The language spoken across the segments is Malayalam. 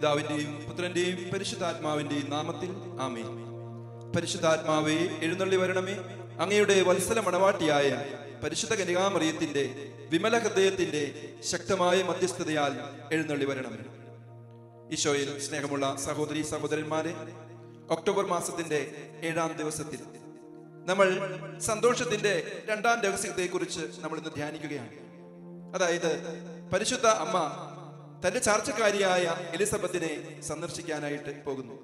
പിതാവിന്റെയും പുത്രന്റെയും പരിശുദ്ധാത്മാവിന്റെയും നാമത്തിൽ ആമേൻ. പരിശുദ്ധാത്മാവേ എഴുന്നള്ളി വരണമേ. അങ്ങയുടെ വത്സല മണവാട്ടിയായ പരിശുദ്ധ കന്യകാമറിയത്തിന്റെ വിമല ഹൃദയത്തിന്റെ ശക്തമായ മധ്യസ്ഥതയാൽ എഴുന്നള്ളി വരണമേ. ഈശോയിൽ സ്നേഹമുള്ള സഹോദരി സഹോദരന്മാരെ, ഒക്ടോബർ മാസത്തിന്റെ 7-ാം ദിവസത്തിൽ നമ്മൾ സന്തോഷത്തിന്റെ 2-ാം രഹസ്യത്തെക്കുറിച്ച് നമ്മൾ ഇന്ന് ധ്യാനിക്കുകയാണ്. അതായത് പരിശുദ്ധ അമ്മ തന്റെ ചാർച്ചക്കാരിയായ എലിസബത്തിനെ സന്ദർശിക്കാനായിട്ട് പോകുന്നു.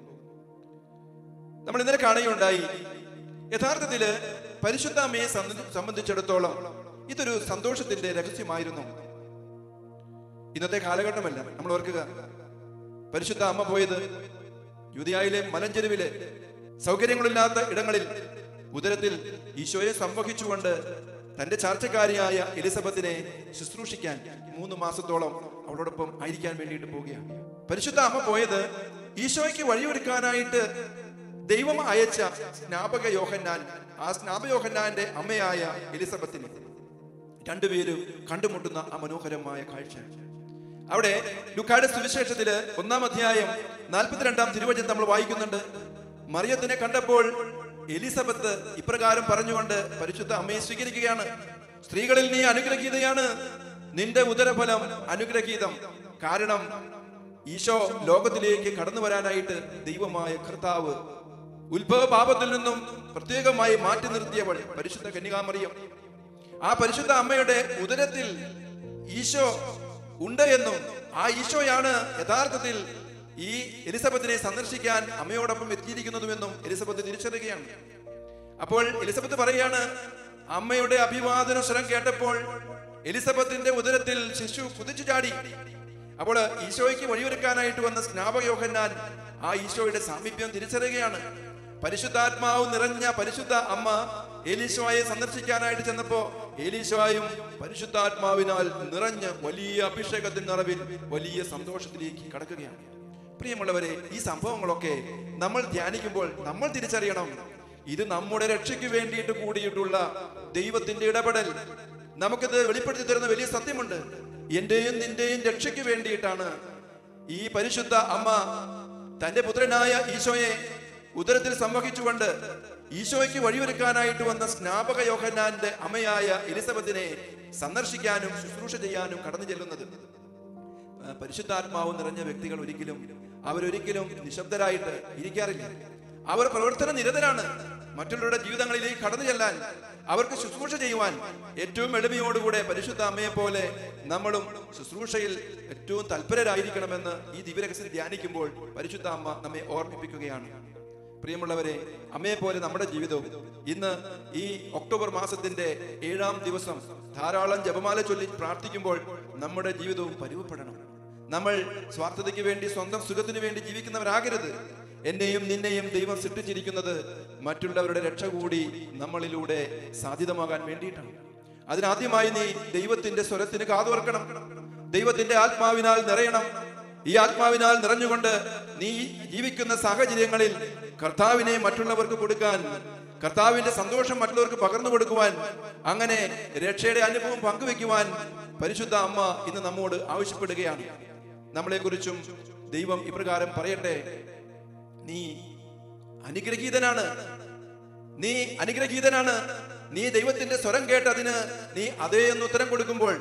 നമ്മൾ ഇന്നലെ കാണുകയുണ്ടായി, യഥാർത്ഥത്തില് പരിശുദ്ധ അമ്മയെ സംബന്ധിച്ചിടത്തോളം ഇതൊരു സന്തോഷത്തിന്റെ രഹസ്യമായിരുന്നു. ഇന്നത്തെ കാലഘട്ടമല്ല. നമ്മൾ ഓർക്കുക, പരിശുദ്ധ അമ്മ പോയത് യൂദയായിലെ മലഞ്ചെരുവിലെ സൗകര്യങ്ങളില്ലാത്ത ഇടങ്ങളിൽ ഉദരത്തിൽ ഈശോയെ സംവഹിച്ചുകൊണ്ട് തന്റെ ചാർച്ചക്കാരിയായ എലിസബത്തിനെ ശുശ്രൂഷിക്കാൻ 3 മാസത്തോളം അവളോടൊപ്പം ആയിരിക്കാൻ വേണ്ടിയിട്ട് പോവുകയാണ്. പരിശുദ്ധ അമ്മ പോയത് ഈശോയ്ക്ക് വഴിയൊരുക്കാനായിട്ട് ദൈവം അയച്ച സ്നാപക യോഹന്നാൻ, ആ സ്നാപക യോഹന്നാന്റെ അമ്മയായ എലിസബത്തിനെ രണ്ടുപേരും കണ്ടുമുട്ടുന്ന ആ മനോഹരമായ കാഴ്ച അവിടെ ലൂക്കായുടെ സുവിശേഷത്തില് 1-ാം അധ്യായം 42-ാം തിരുവചനം നമ്മൾ വായിക്കുന്നുണ്ട്. മറിയത്തിനെ കണ്ടപ്പോൾ എലിസബത്ത് ഇപ്രകാരം പറഞ്ഞുകൊണ്ട് പരിശുദ്ധ അമ്മയെ സ്വീകരിക്കുകയാണ്. സ്ത്രീകളിൽ നീ അനുഗ്രഹീതയാണ്, നിന്റെ ഉദരഫലം അനുഗ്രഹീതം. കാരണം ഈശോ ലോകത്തിലേക്ക് കടന്നു വരാനായിട്ട് ദൈവമായ കർത്താവ് ഉത്ഭവ പാപത്തിൽ നിന്നും പ്രത്യേകമായി മാറ്റി നിർത്തിയവൾ പരിശുദ്ധ കന്യകാമറിയം. ആ പരിശുദ്ധ അമ്മയുടെ ഉദരത്തിൽ ഈശോ ഉണ്ട് എന്നും ആ ഈശോയാണ് യഥാർത്ഥത്തിൽ ഈ എലിസബത്തിനെ സന്ദർശിക്കാൻ അമ്മയോടൊപ്പം എത്തിയിരിക്കുന്നതുമെന്നും എലിസബത്ത് തിരിച്ചറിയുകയാണ്. അപ്പോൾ എലിസബത്ത് പറയുകയാണ്, അമ്മയുടെ അഭിവാദന സ്വരം കേട്ടപ്പോൾ എലിസബത്തിന്റെ ഉദരത്തിൽ ശിശു കുതിച്ചു ചാടി. അപ്പോൾ ഈശോയ്ക്ക് വഴിയൊരുക്കാനായിട്ട് വന്ന സ്നാപക യോഹന്നാൻ ആ ഈശോയുടെ സാമീപ്യം തിരിച്ചറിയുകയാണ്. പരിശുദ്ധാത്മാവ് നിറഞ്ഞ പരിശുദ്ധ അമ്മ എലീശോയെ സന്ദർശിക്കാനായിട്ട് ചെന്നപ്പോ എലീശോയും പരിശുദ്ധാത്മാവിനാൽ നിറഞ്ഞ് വലിയ അഭിഷേകത്തിന്റെ നിറവിൽ വലിയ സന്തോഷത്തിലേക്ക് കടക്കുകയാണ്. പ്രിയമുള്ളവരെ, ഈ സംഭവങ്ങളൊക്കെ നമ്മൾ ധ്യാനിക്കുമ്പോൾ നമ്മൾ തിരിച്ചറിയണം, ഇത് നമ്മുടെ രക്ഷയ്ക്ക് വേണ്ടിയിട്ട് കൂടിയിട്ടുള്ള ദൈവത്തിന്റെ ഇടപെടൽ. നമുക്കിത് വെളിപ്പെടുത്തി തരുന്ന വലിയ സത്യമുണ്ട്. എന്റെയും നിന്റെയും രക്ഷയ്ക്ക് വേണ്ടിയിട്ടാണ് ഈ പരിശുദ്ധ അമ്മ തന്റെ പുത്രനായ ഈശോയെ ഉദരത്തിൽ സംവഹിച്ചുകൊണ്ട് ഈശോയ്ക്ക് വഴിയൊരുക്കാനായിട്ട് വന്ന സ്നാപക യോഹന്നാന്റെ അമ്മയായ എലിസബത്തിനെ സന്ദർശിക്കാനും ശുശ്രൂഷ ചെയ്യാനും കടന്നു ചെല്ലുന്നത്. പരിശുദ്ധാത്മാവ് നിറഞ്ഞ വ്യക്തികൾ അവരൊരിക്കലും നിശബ്ദരായിട്ട് ഇരിക്കാറില്ല. അവർ പ്രവർത്തന നിരതരാണ്. മറ്റുള്ളവരുടെ ജീവിതങ്ങളിലേക്ക് കടന്നു ചെല്ലാൻ, അവർക്ക് ശുശ്രൂഷ ചെയ്യുവാൻ ഏറ്റവും എളിമയോടുകൂടെ പരിശുദ്ധ അമ്മയെ പോലെ നമ്മളും ശുശ്രൂഷയിൽ ഏറ്റവും തൽപരരായിരിക്കണമെന്ന് ഈ ദിവ്യരഹസ്യം ധ്യാനിക്കുമ്പോൾ പരിശുദ്ധ അമ്മ നമ്മെ ഓർമ്മിപ്പിക്കുകയാണ്. പ്രിയമുള്ളവരെ, അമ്മയെ പോലെ നമ്മുടെ ജീവിതവും ഇന്ന് ഈ ഒക്ടോബർ മാസത്തിന്റെ 7-ാം ദിവസം ധാരാളം ജപമാല ചൊല്ലി പ്രാർത്ഥിക്കുമ്പോൾ നമ്മുടെ ജീവിതവും പരുവപ്പെടണം. നമ്മൾ സ്വാർത്ഥതയ്ക്ക് വേണ്ടി, സ്വന്തം സുഖത്തിന് വേണ്ടി ജീവിക്കുന്നവരാകരുത്. എന്നെയും നിന്നെയും ദൈവം സൃഷ്ടിച്ചിരിക്കുന്നത് മറ്റുള്ളവരുടെ രക്ഷ കൂടി നമ്മളിലൂടെ സാധ്യതമാകാൻ വേണ്ടിയിട്ടാണ്. അതിനാദ്യമായി നീ ദൈവത്തിന്റെ സ്വരത്തിന് കാതോർക്കണം. ദൈവത്തിന്റെ ആത്മാവിനാൽ നിറയണം. ഈ ആത്മാവിനാൽ നിറഞ്ഞുകൊണ്ട് നീ ജീവിക്കുന്ന സാഹചര്യങ്ങളിൽ കർത്താവിനെ മറ്റുള്ളവർക്ക് കൊടുക്കാൻ, കർത്താവിന്റെ സന്തോഷം മറ്റുള്ളവർക്ക് പകർന്നു കൊടുക്കുവാൻ, അങ്ങനെ രക്ഷയുടെ അനുഭവം പങ്കുവെക്കുവാൻ പരിശുദ്ധ അമ്മ ഇന്ന് നമ്മോട് ആവശ്യപ്പെടുകയാണ്. നമ്മളെക്കുറിച്ചും ദൈവം ഇപ്രകാരം പറയട്ടെ, നീ അനുഗ്രഹീതനാണ്, നീ അനുഗ്രഹീതനാണ്. നീ ദൈവത്തിന്റെ സ്വരം കേട്ട് അതിന് നീ അതേ എന്ന് ഉത്തരം കൊടുക്കുമ്പോൾ,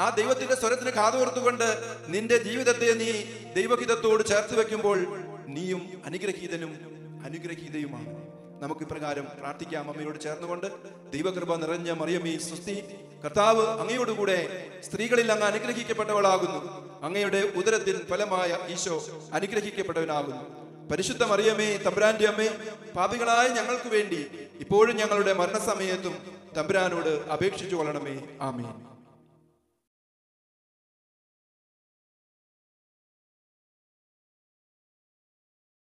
ആ ദൈവത്തിന്റെ സ്വരത്തിന് കാതോർത്തുകൊണ്ട് നിന്റെ ജീവിതത്തെ നീ ദൈവഹിതത്തോട് ചേർത്ത് വെക്കുമ്പോൾ നീയും അനുഗ്രഹീതനും അനുഗ്രഹീതയുമാണ്. നമുക്ക് ഇപ്രകാരം പ്രാർത്ഥിക്കാം അമ്മയോട് ചേർന്നുകൊണ്ട്. ദൈവകൃപ നിറഞ്ഞ മറിയമേ സ്വസ്തി, കർത്താവ് അങ്ങയോടുകൂടെ സ്ത്രീകളിൽ അങ്ങ് അനുഗ്രഹിക്കപ്പെട്ടവളാകുന്നു. അങ്ങയുടെ ഉദരത്തിൻ ഫലമായ ഈശോ അനുഗ്രഹിക്കപ്പെട്ടവനാകുന്നു. പരിശുദ്ധ മറിയമേ, തമ്പുരാന്റെ അമ്മേ, പാപികളായ ഞങ്ങൾക്ക് വേണ്ടി ഇപ്പോഴും ഞങ്ങളുടെ മരണസമയത്തും തമ്പുരാനോട് അപേക്ഷിച്ചു കൊള്ളണമേ. ആമേൻ.